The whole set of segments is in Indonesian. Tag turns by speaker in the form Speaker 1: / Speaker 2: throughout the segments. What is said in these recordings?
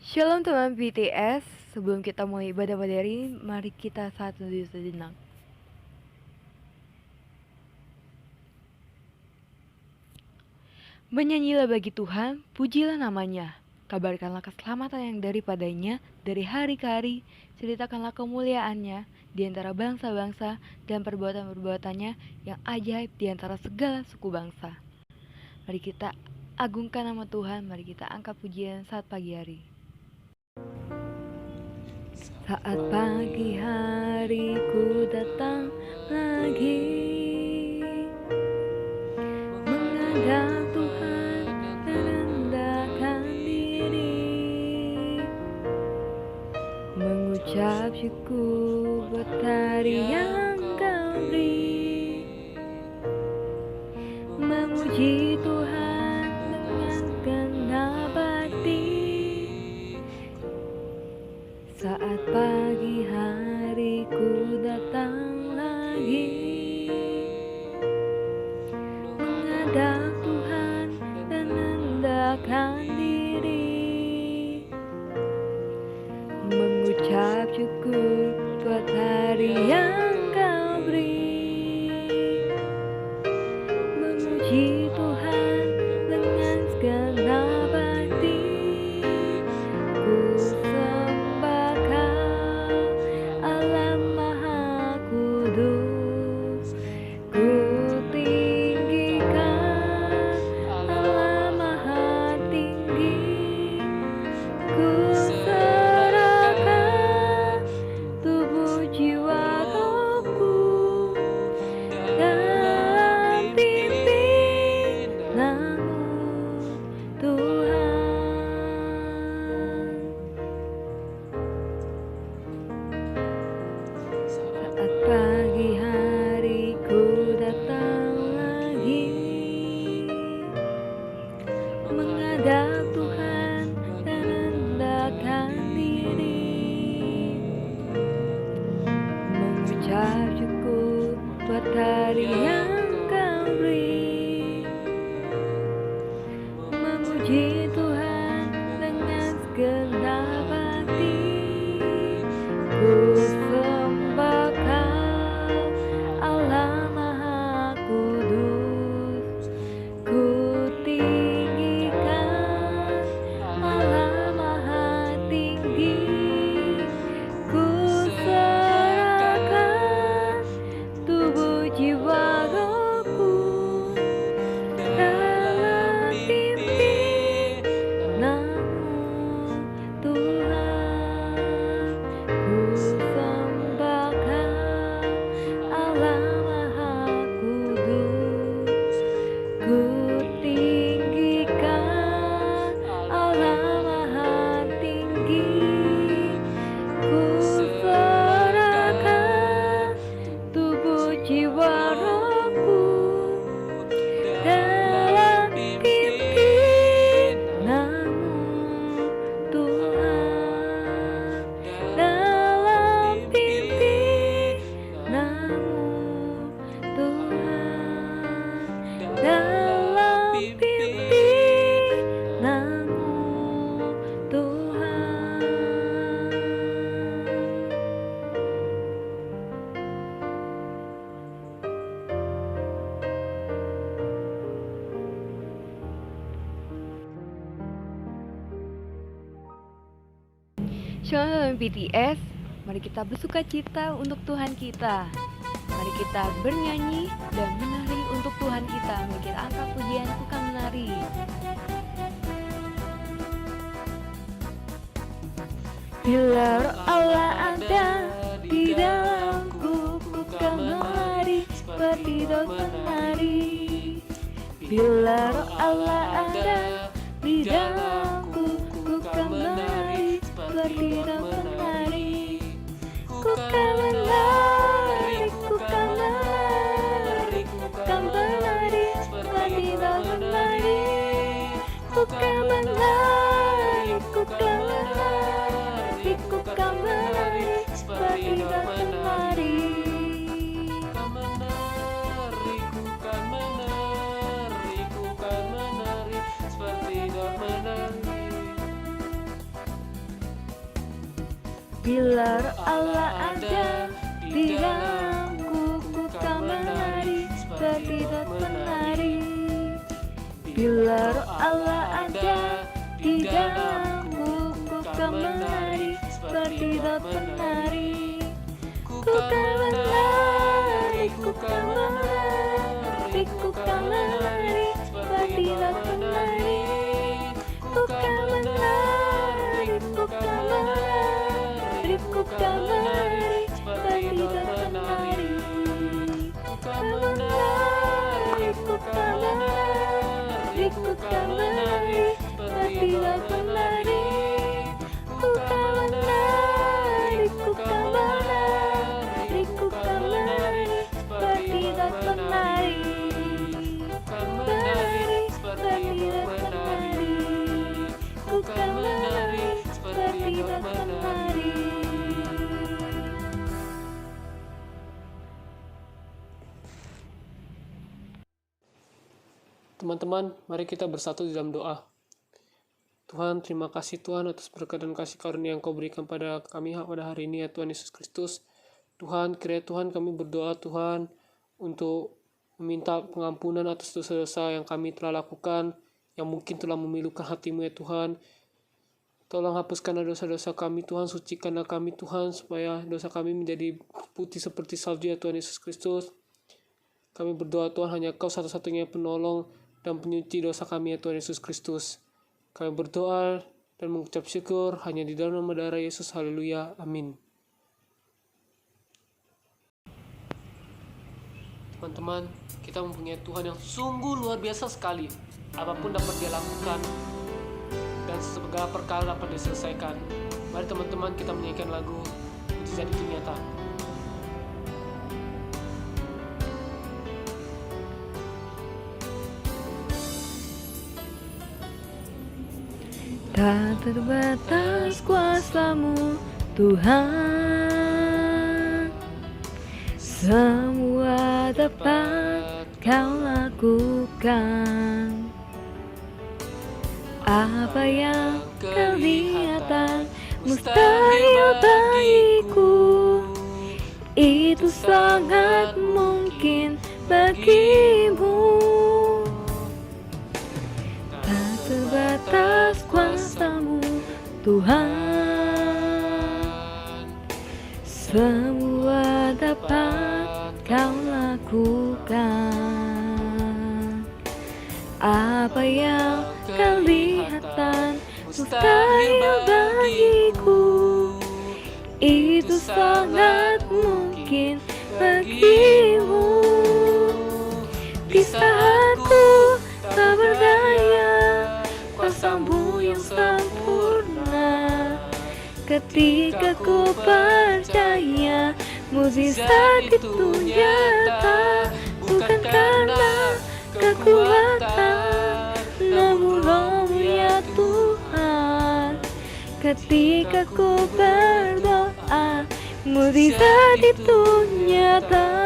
Speaker 1: Shalom teman BTS, sebelum kita mulai ibadah pada hari ini, mari kita saat teduh sejenak. Menyanyilah bagi Tuhan, pujilah namanya. Kabarkanlah keselamatan yang daripadanya, dari hari ke hari, ceritakanlah kemuliaannya di antara bangsa-bangsa dan perbuatan-perbuatannya yang ajaib di antara segala suku bangsa. Mari kita agungkan nama Tuhan, mari kita angkat pujian saat pagi hari. Saat pagi hari ku datang lagi menghadap Tuhan merendahkan diri, mengucap syukur buat hari yang Kau beri, memuji Tuhan dengan genap hati. Saat pagi hari ku datang lagi menghadap Tuhan dan merendahkan diri, mengucap syukur buat hari yang Kau beri, memuji Tuhan dengan segenap hati. Ku sembah Kau, Allah Maha Kudus. Ku tinggikan Allah Maha Tinggi. Ku serahkan tubuh jiwa rohku dalam pimpinanmu Tuhan. Saat pagi hari ku datang lagi menghadap Tuhan dan rendahkan diri, mengucap syukur buat hari yang Kau beri, memuji Tuhan dengan segenap hati. Ku sembah Kau, Allah Maha Kudus. Ku tinggikan Allah Maha Tinggi. Ku serahkan tubuh jiwa rohku dalam pimpinanmu Tuhan. Ku sembah Kau, Allah Maha Kudus. Ku tinggikan Allah Maha Tinggi. Ku serahkan tubuh jiwa rohku dalam pimpinanmu Tuhan, dalam pimpinanmu Tuhan, dalam pimpinanmu Tuhan. Shalom dalam BTS, mari kita bersuka cita untuk Tuhan kita. Mari kita bernyanyi dan menari untuk Tuhan kita. Mari kita angkat pujian bukan menari. Bila roh Allah ada di dalamku, ku kan menari seperti daun penari. Bila roh Allah ada di dalamku, ku kan menari seperti daun penari. Ku kan menari, ku kan menari, ku kan menari seperti daun penari. Ku kan menari, ku kan menari, ku kan menari seperti daun penari.
Speaker 2: Kan menari, ku kan menari, ku kan menari
Speaker 1: Bila roh Allah ada di dalamku, ku kan menari seperti Daud penari. Bila roh Allah ada di dalamku, ku kan menari seperti Daud penari. Ku kan menari, ku kan menari, ku kan menari seperti Daud penari. Ku kan menari, ku kan menari, ku kan menari seperti Daud penari. Ku kan menari, ku kan menari, ku kan menari seperti Daud penari. Ku kan menari, ku kan menari, ku kan menari seperti Daud penari. Menari seperti Daud penari. Ku kan menari seperti Daud penari.
Speaker 2: Teman-teman, mari kita bersatu di dalam doa. Tuhan, terima kasih Tuhan atas berkat dan kasih karunia yang Kau berikan pada kami pada hari ini ya Tuhan Yesus Kristus. Tuhan, kiranya Tuhan kami berdoa Tuhan untuk meminta pengampunan atas dosa-dosa yang kami telah lakukan, yang mungkin telah memilukan hati-Mu ya Tuhan. Tolong hapuskanlah dosa-dosa kami Tuhan, sucikanlah kami Tuhan, supaya dosa kami menjadi putih seperti salju ya Tuhan Yesus Kristus. Kami berdoa Tuhan, hanya Kau satu-satunya penolong dan penyuci dosa kami ya Tuhan Yesus Kristus. Kami berdoa dan mengucap syukur hanya di dalam nama darah Yesus. Haleluya. Amin. Teman-teman, kita mempunyai Tuhan yang sungguh luar biasa sekali. Apapun dapat Dia lakukan dan segala perkara dapat diselesaikan. Mari teman-teman kita menyanyikan lagu Mujizat Itu Nyata.
Speaker 1: Tak terbatas kuasa-Mu Tuhan, semua dapat Kau lakukan. Apa yang kelihatan mustahil bagiku, itu sangat mungkin bagimu. Tak terbatas kuasa-Mu Tuhan, semua dapat Kau lakukan. Apa yang kelihatan mustahil bagiku, itu sangat mungkin bagimu. Di saat ku tak berdaya, kuasa-Mu yang sempurna. Ketika ku percaya, mukjizat itu nyata. Bukan karena kekuatan, namun Roh-Mu ya Tuhan. Ketika ku berdoa, mukjizat itu nyata.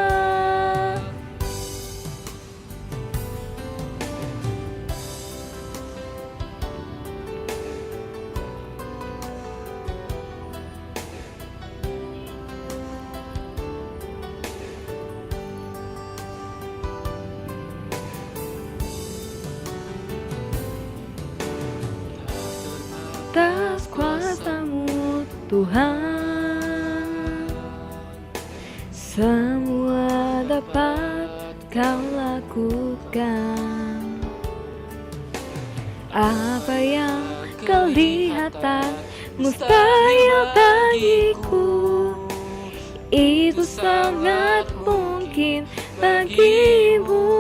Speaker 1: Atas kuasa-Mu Tuhan, semua dapat Kau lakukan. Apa yang kelihatan mustahil bagiku, itu sangat mungkin bagimu.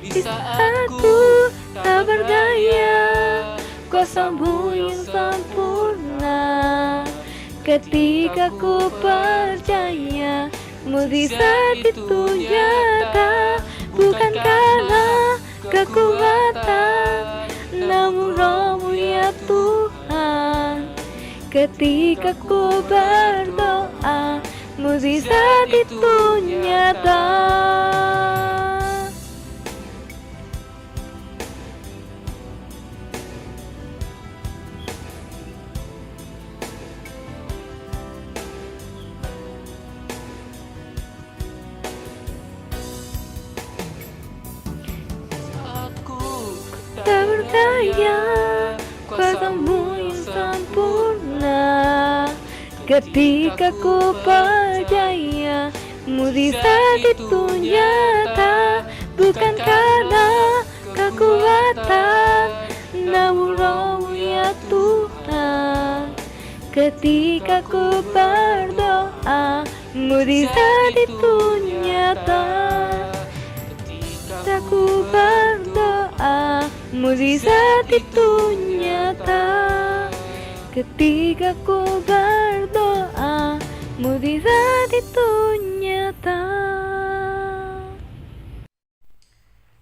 Speaker 1: Di saat ku tak berdaya, kuasa-Mu yang sempurna. Ketika ku percaya, mukjizat itu nyata. Bukan karena kekuatan, namun Roh-Mu ya Tuhan. Ketika ku berdoa, mukjizat itu nyata. percaya kuasa-Mu yang sempurna. Ketika ku percaya mukjizat itu nyata, bukan karena kekuatan, namun Roh-Mu ya Tuhan. Ketika ku berdoa, mukjizat itu nyata. Ketika ku berdoa, mukjizat itu nyata. Ketika ku berdoa, mukjizat itu nyata.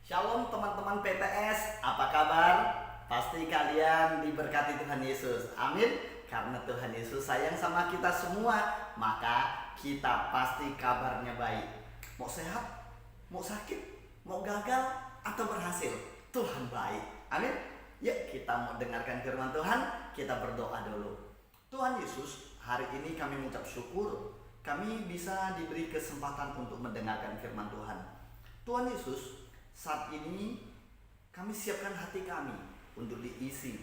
Speaker 3: Shalom teman-teman PTS, apa kabar? Pasti kalian diberkati Tuhan Yesus, amin. Karena Tuhan Yesus sayang sama kita semua, maka kita pasti kabarnya baik. Mau sehat, mau sakit, mau gagal, atau berhasil, Tuhan baik, amin. Yuk kita mau dengarkan firman Tuhan, kita berdoa dulu. Tuhan Yesus, hari ini kami mengucap syukur kami bisa diberi kesempatan untuk mendengarkan firman Tuhan. Tuhan Yesus, saat ini kami siapkan hati kami untuk diisi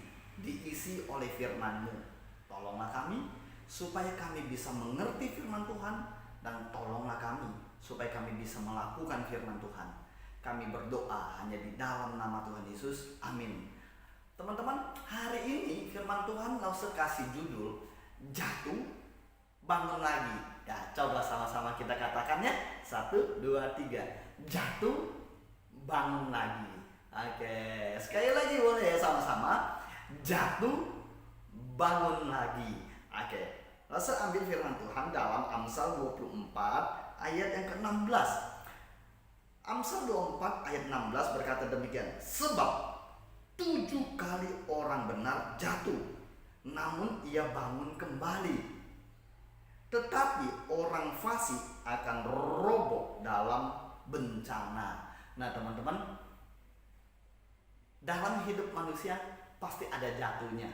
Speaker 3: oleh firman-Mu. Tolonglah kami supaya kami bisa mengerti firman Tuhan, dan tolonglah kami supaya kami bisa melakukan firman Tuhan. Kami berdoa hanya di dalam nama Tuhan Yesus, amin. Teman-teman, hari ini firman Tuhan langsung kasih judul jatuh bangun lagi. Ya, coba sama-sama kita katakannya. 1, 2, 3. Jatuh bangun lagi. Oke, sekali lagi boleh ya sama-sama. Jatuh bangun lagi. Oke, langsung ambil firman Tuhan dalam Amsal 24 ayat yang ke-16. Amsal 24 ayat 16 berkata demikian. Sebab 7 kali orang benar jatuh, namun ia bangun kembali. Tetapi orang fasik akan roboh dalam bencana. Nah teman-teman, dalam hidup manusia pasti ada jatuhnya.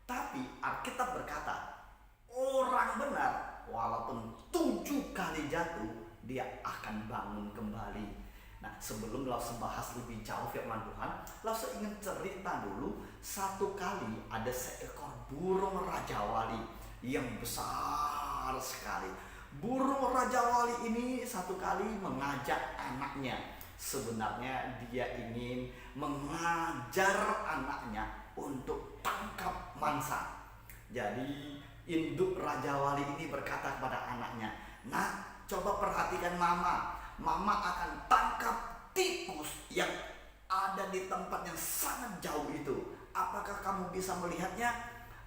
Speaker 3: Tapi Alkitab berkata, orang benar walaupun 7 kali jatuh, dia akan bangun kembali. Nah, sebelum langsung bahas lebih jauh firman Tuhan, langsung ingin cerita dulu. Satu kali ada seekor burung Raja Wali yang besar sekali. Burung Raja Wali ini satu kali mengajak anaknya. Sebenarnya dia ingin mengajar anaknya untuk tangkap mangsa. Jadi induk Raja Wali ini berkata kepada anaknya, "Nak, coba perhatikan mama. Mama akan tangkap tikus yang ada di tempat yang sangat jauh itu. Apakah kamu bisa melihatnya?"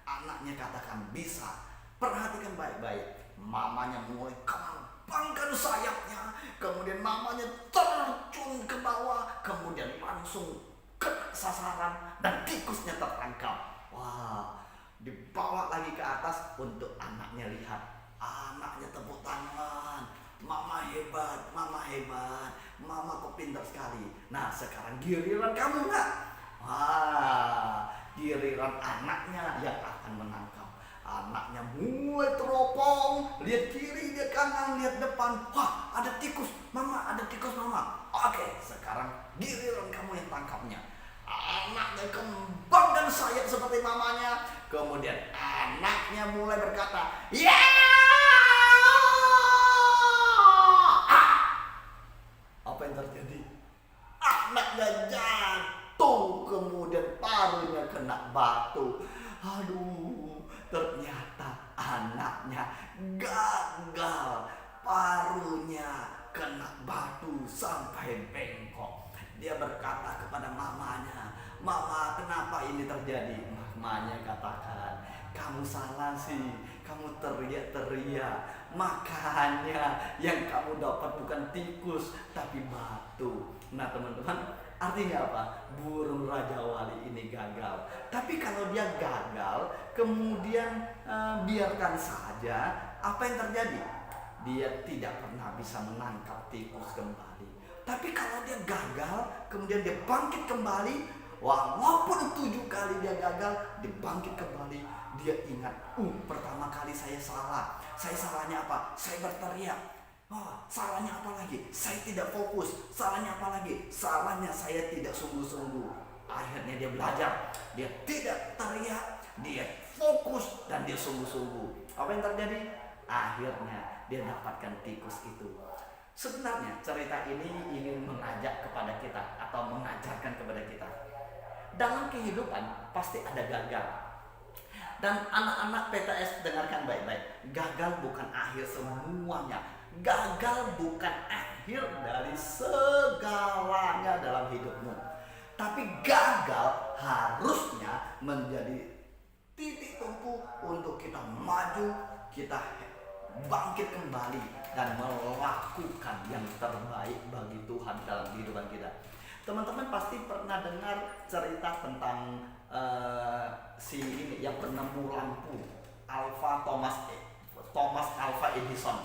Speaker 3: Anaknya katakan, "Bisa." Perhatikan baik-baik. Mamanya mulai kembangkan sayapnya. Kemudian mamanya terjun ke bawah. Kemudian langsung kena sasaran dan tikusnya tertangkap. Wah, dibawa lagi ke atas untuk anaknya lihat. Anaknya tepuk tangan. Mama hebat, mama hebat, mama kok pintar sekali. Nah sekarang giliran kamu nak. Wah, giliran anaknya yang akan menangkap. Anaknya mulai teropong, lihat kiri, lihat kanan, lihat depan. Wah, ada tikus, mama, ada tikus mama. Oke, sekarang giliran kamu yang tangkapnya. Anaknya kembangkan sayap seperti mamanya. Kemudian anaknya mulai berkata, "Ya!" Apa yang terjadi? Anaknya jatuh, kemudian parunya kena batu. Aduh, ternyata anaknya gagal. Parunya kena batu sampai bengkok. Dia berkata kepada mamanya, "Mama, kenapa ini terjadi?" Mamanya katakan, "Kamu salah sih, kamu teriak-teriak. Makanya yang kamu dapat bukan tikus, tapi batu." Nah teman-teman, artinya apa? Burung Raja Wali ini gagal. Tapi kalau dia gagal, kemudian biarkan saja, apa yang terjadi? Dia tidak pernah bisa menangkap tikus kembali. Tapi kalau dia gagal, kemudian dia bangkit kembali, walaupun 7 kali dia gagal, dia bangkit kembali. Dia ingat, pertama kali saya salah. Saya salahnya apa? Saya berteriak. Oh, salahnya apa lagi? Saya tidak fokus. Salahnya apa lagi? Salahnya saya tidak sungguh-sungguh. Akhirnya dia belajar, dia tidak teriak, dia fokus dan dia sungguh-sungguh. Apa yang terjadi? Akhirnya dia dapatkan tikus itu. Sebenarnya cerita ini ingin mengajak kepada kita atau mengajarkan kepada kita. Dalam kehidupan pasti ada gagal. Dan anak-anak PTS dengarkan baik-baik. Gagal bukan akhir semuanya. Gagal bukan akhir dari segalanya dalam hidupmu. Tapi gagal harusnya menjadi titik tumpu untuk kita maju, kita bangkit kembali dan melakukan yang terbaik bagi Tuhan dalam kehidupan kita. Teman-teman pasti pernah dengar cerita tentang si ini yang penemu lampu, Thomas Alva Edison.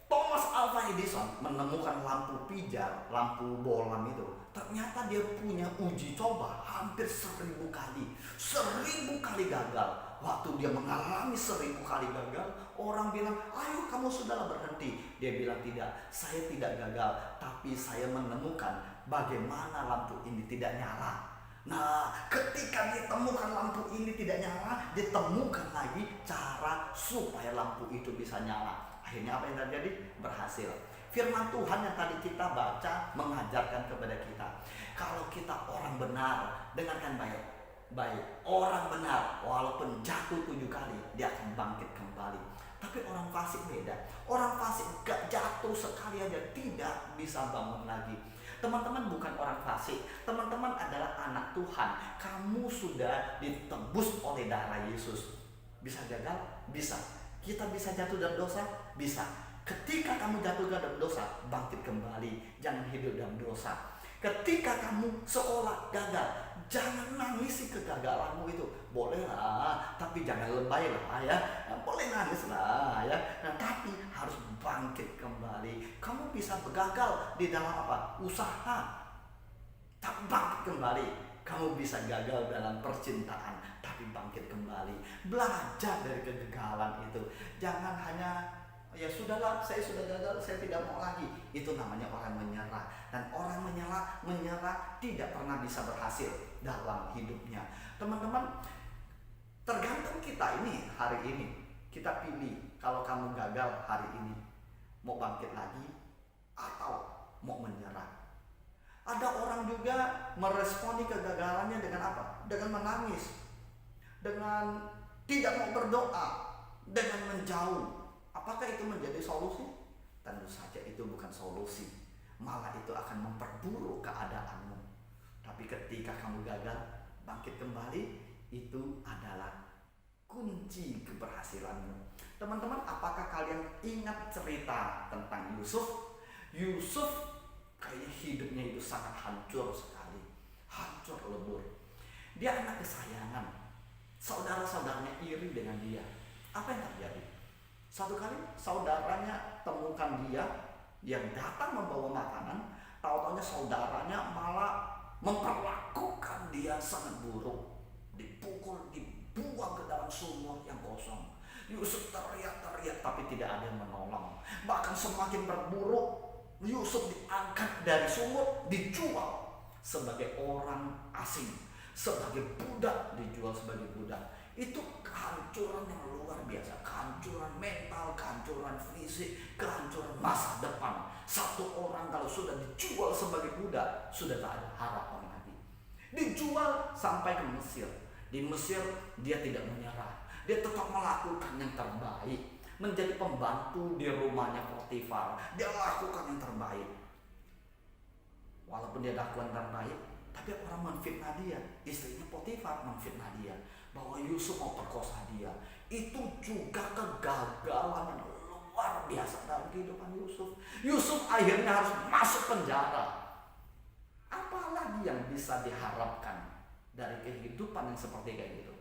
Speaker 3: Thomas Alva Edison menemukan lampu pijar, lampu bohlam itu. Ternyata dia punya uji coba hampir 1000 kali. 1000 kali gagal. Waktu dia mengalami 1000 kali gagal, orang bilang, ayo kamu sudahlah berhenti. Dia bilang, tidak, saya tidak gagal, tapi saya menemukan bagaimana lampu ini tidak nyala. Nah, ketika dia temukan lampu ini tidak nyala, dia temukan lagi cara supaya lampu itu bisa nyala. Akhirnya apa yang terjadi? Berhasil. Firman Tuhan yang tadi kita baca mengajarkan kepada kita, kalau kita orang benar, dengarkan baik, orang benar walaupun jatuh 7 kali dia akan bangkit kembali. Tapi orang fasik beda. Orang fasik gak jatuh sekali aja tidak bisa bangun lagi. Teman-teman bukan orang fasik, teman-teman adalah anak Tuhan. Kamu sudah ditebus oleh darah Yesus. Bisa gagal? Bisa. Kita bisa jatuh dalam dosa? Bisa. Ketika kamu jatuh dalam dosa, bangkit kembali. Jangan hidup dalam dosa. Ketika kamu sekolah gagal, jangan nangisi kegagalanmu itu. Bolehlah, tapi jangan lebay lah ya. Boleh nangis lah ya. Nah, tapi harus bangkit kembali. Kamu bisa gagal di dalam apa? Usaha. Tapi bangkit kembali. Kamu bisa gagal dalam percintaan, tapi bangkit kembali. Belajar dari kegagalan itu. Jangan hanya ya sudahlah, saya sudah gagal, saya tidak mau lagi. Itu namanya orang menyerah. Dan orang menyerah tidak pernah bisa berhasil dalam hidupnya. Teman-teman, tergantung kita ini hari ini. Kita pilih kalau kamu gagal hari ini, mau bangkit lagi atau mau menyerah. Ada orang juga meresponi kegagalannya dengan apa? Dengan menangis, dengan tidak mau berdoa, dengan menjauh. Apakah itu menjadi solusi? Tentu saja itu bukan solusi. Malah itu akan memperburuk keadaanmu. Tapi ketika kamu gagal, bangkit kembali, itu adalah kunci keberhasilanmu. Teman-teman, apakah kalian ingat cerita tentang Yusuf? Yusuf kayaknya hidupnya itu sangat hancur sekali. Hancur lebur. Dia anak kesayangan. Saudara-saudaranya iri dengan dia. Apa yang terjadi? Satu kali saudaranya temukan dia yang datang membawa makanan, tahu-taunya saudaranya malah memperlakukan dia sangat buruk. Dipukul, dibuang ke dalam sumur yang kosong. Yusuf teriak-teriak tapi tidak ada yang menolong. Bahkan semakin berburuk, Yusuf diangkat dari sumur, dijual sebagai orang asing, sebagai budak, dijual sebagai budak. Itu kehancuran yang luar biasa, kehancuran mental, kehancuran fisik, kehancuran masa depan. Satu orang kalau sudah dijual sebagai budak, sudah tak ada harapan lagi. Dijual sampai ke Mesir. Di Mesir dia tidak menyerah, dia tetap melakukan yang terbaik. Menjadi pembantu di rumahnya Potifar, dia lakukan yang terbaik. Walaupun dia lakukan yang terbaik, tapi orang menfitnah dia. Istrinya Potifar menfitnah dia bahwa Yusuf mau perkosa dia. Itu juga kegagalan yang luar biasa dalam kehidupan Yusuf. Yusuf akhirnya harus masuk penjara. Apalagi yang bisa diharapkan dari kehidupan yang seperti kayak gitu?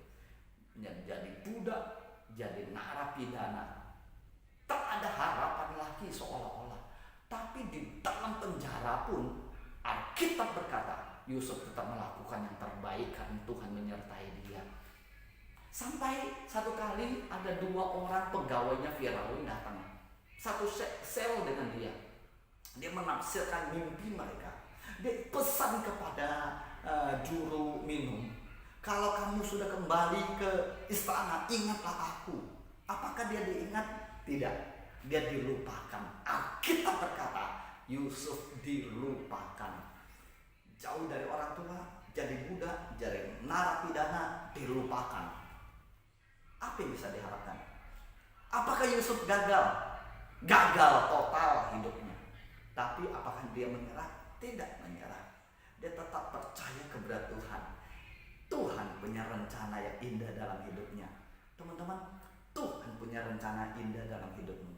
Speaker 3: Jadi budak, jadi narapidana. Tak ada harapan lagi seolah-olah. Tapi di dalam penjara pun Alkitab berkata Yusuf tetap melakukan yang terbaik karena Tuhan menyertai dia. Sampai satu kali ada 2 orang pegawainya Firaun datang. Satu sel dengan dia. Dia menafsirkan mimpi mereka. Dia pesan kepada juru minum, kalau kamu sudah kembali ke istana, ingatlah aku. Apakah dia diingat? Tidak, dia dilupakan. Alkitab berkata Yusuf dilupakan. Jauh dari orang tua, jadi budak, jadi narapidana, dilupakan. Apa yang bisa diharapkan? Apakah Yusuf gagal? Gagal total hidupnya. Tapi apakah dia menyerah? Tidak menyerah. Dia tetap percaya kepada Tuhan. Tuhan punya rencana yang indah dalam hidupnya. Teman-teman, Tuhan punya rencana indah dalam hidupmu.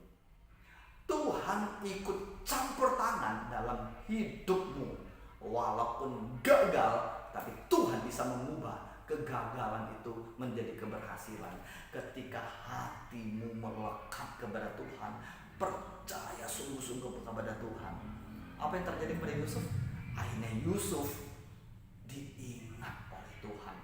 Speaker 3: Tuhan ikut campur tangan dalam hidupmu. Walaupun gagal, tapi Tuhan bisa mengubah kegagalan itu menjadi keberhasilan. Ketika hatimu melekat kepada Tuhan, percaya sungguh-sungguh kepada Tuhan. Apa yang terjadi pada Yusuf? Akhirnya Yusuf diingat oleh Tuhan.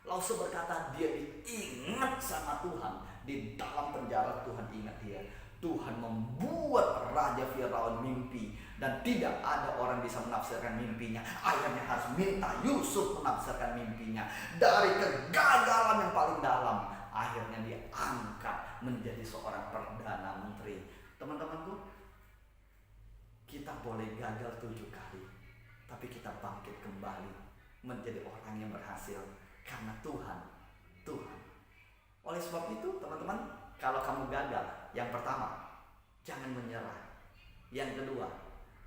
Speaker 3: Langsung berkata dia diingat sama Tuhan. Di dalam penjara Tuhan ingat dia. Tuhan membuat Raja Firaun mimpi dan tidak ada orang bisa menafsirkan mimpinya. Akhirnya harus minta Yusuf menafsirkan mimpinya. Dari kegagalan yang paling dalam, akhirnya dia angkat menjadi seorang perdana menteri. Teman-temanku, kita boleh gagal 7 kali, tapi kita bangkit kembali menjadi orang yang berhasil karena Tuhan. Oleh sebab itu, teman-teman, kalau kamu gagal, yang pertama, jangan menyerah. Yang kedua,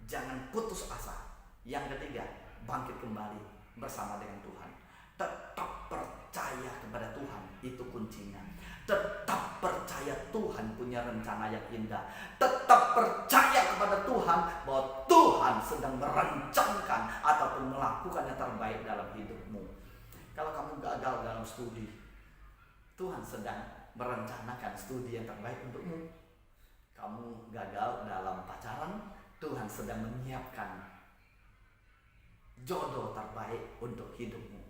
Speaker 3: jangan putus asa. Yang ketiga, bangkit kembali bersama dengan Tuhan. Tetap percaya kepada Tuhan, itu kuncinya. Tetap percaya Tuhan punya rencana yang indah. Tetap percaya kepada Tuhan bahwa Tuhan sedang merencanakan ataupun melakukan yang terbaik dalam hidupmu. Kalau kamu gagal dalam studi, Tuhan sedang merencanakan studi yang terbaik untukmu. Kamu gagal dalam pacaran, Tuhan sedang menyiapkan jodoh terbaik untuk hidupmu.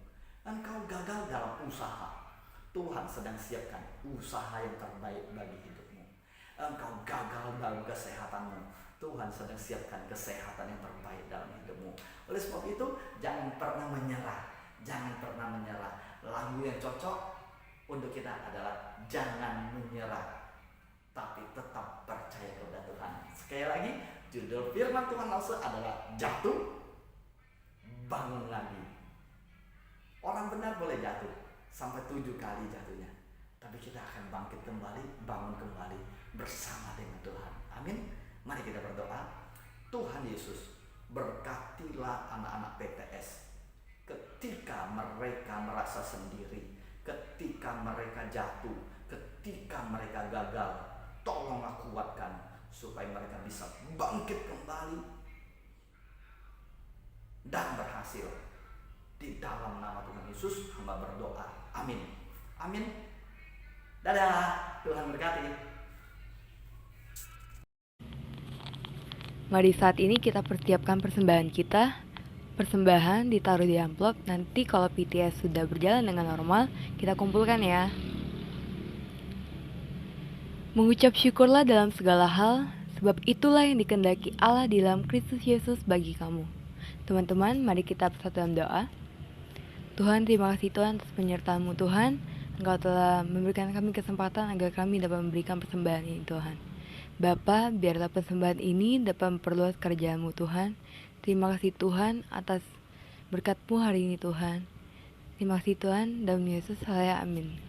Speaker 3: Engkau gagal dalam usaha, Tuhan sedang siapkan usaha yang terbaik bagi hidupmu. Engkau gagal dalam kesehatanmu, Tuhan sedang siapkan kesehatan yang terbaik dalam hidupmu. Oleh sebab itu, jangan pernah menyerah. Jangan pernah menyerah. Lagu yang cocok untuk kita adalah jangan menyerah, tapi tetap percaya kepada Tuhan. Sekali lagi, judul firman Tuhan langsung adalah jatuh, bangun lagi. Orang benar boleh jatuh sampai 7 kali jatuhnya, tapi kita akan bangkit kembali, bangun kembali bersama dengan Tuhan. Amin. Mari kita berdoa. Tuhan Yesus, berkatilah anak-anak PTS ketika mereka merasa sendiri, ketika mereka jatuh, ketika mereka gagal. Tolonglah kuatkan supaya mereka bisa bangkit kembali dan berhasil. Di dalam nama Tuhan Yesus hamba berdoa. Amin. Amin. Dadah. Tuhan berkati.
Speaker 1: Mari saat ini kita persiapkan persembahan kita. Persembahan ditaruh di amplop. Nanti kalau PTS sudah berjalan dengan normal, kita kumpulkan ya. Mengucap syukurlah dalam segala hal, sebab itulah yang dikehendaki Allah di dalam Kristus Yesus bagi kamu. Teman-teman, mari kita bersatu dalam doa. Tuhan, terima kasih Tuhan atas penyertaan-Mu Tuhan. Engkau telah memberikan kami kesempatan agar kami dapat memberikan persembahan ini Tuhan. Bapa, biarlah persembahan ini dapat memperluas kerjaan-Mu Tuhan. Terima kasih Tuhan atas berkat-Mu hari ini Tuhan. Terima kasih Tuhan, dalam Yesus saya amin.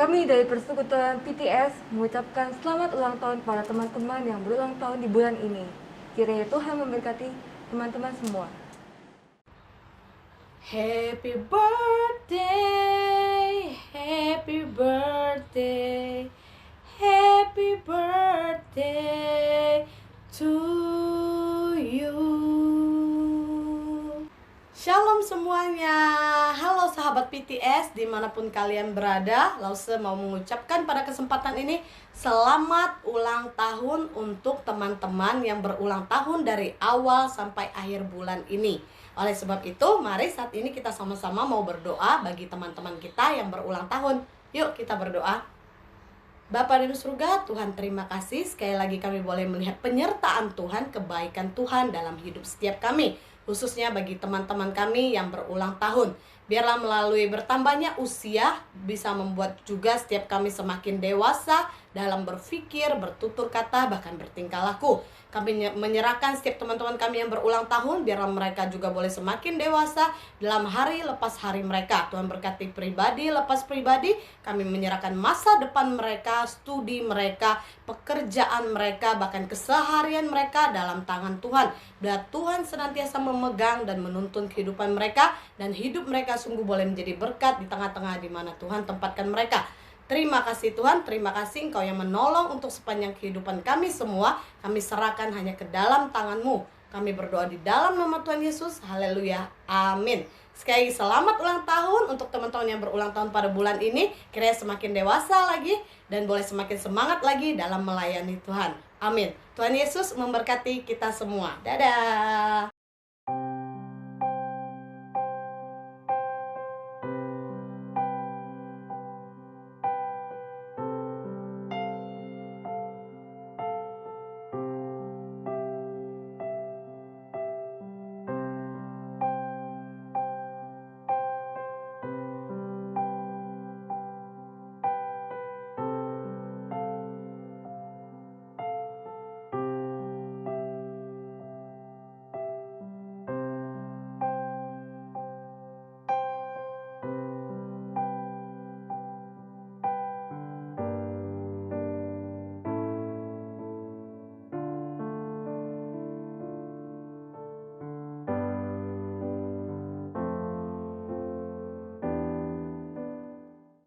Speaker 1: Kami dari Persekutuan PTS mengucapkan selamat ulang tahun para teman-teman yang berulang tahun di bulan ini. Kiranya Tuhan memberkati teman-teman semua.
Speaker 4: Happy birthday, happy birthday, happy birthday to you. Shalom semuanya. Halo sahabat PTS dimanapun kalian berada. Lause mau mengucapkan pada kesempatan ini selamat ulang tahun untuk teman-teman yang berulang tahun dari awal sampai akhir bulan ini. Oleh sebab itu, mari saat ini kita sama-sama mau berdoa bagi teman-teman kita yang berulang tahun. Yuk kita berdoa. Bapa di surga, Tuhan terima kasih sekali lagi kami boleh melihat penyertaan Tuhan, kebaikan Tuhan dalam hidup setiap kami, khususnya bagi teman-teman kami yang berulang tahun. Biarlah melalui bertambahnya usia bisa membuat juga setiap kami semakin dewasa dalam berpikir, bertutur kata, bahkan bertingkah laku. Kami menyerahkan setiap teman-teman kami yang berulang tahun, biarlah mereka juga boleh semakin dewasa dalam hari lepas hari mereka. Tuhan berkati pribadi lepas pribadi, kami menyerahkan masa depan mereka, studi mereka, pekerjaan mereka, bahkan keseharian mereka dalam tangan Tuhan. Biar Tuhan senantiasa memegang dan menuntun kehidupan mereka, dan hidup mereka sungguh boleh menjadi berkat di tengah-tengah di mana Tuhan tempatkan mereka. Terima kasih Tuhan, terima kasih Engkau yang menolong untuk sepanjang kehidupan kami semua. Kami serahkan hanya ke dalam tangan-Mu. Kami berdoa di dalam nama Tuhan Yesus. Haleluya. Amin. Sekali lagi selamat ulang tahun untuk teman-teman yang berulang tahun pada bulan ini. Kiranya semakin dewasa lagi dan boleh semakin semangat lagi dalam melayani Tuhan. Amin. Tuhan Yesus memberkati kita semua. Dadah.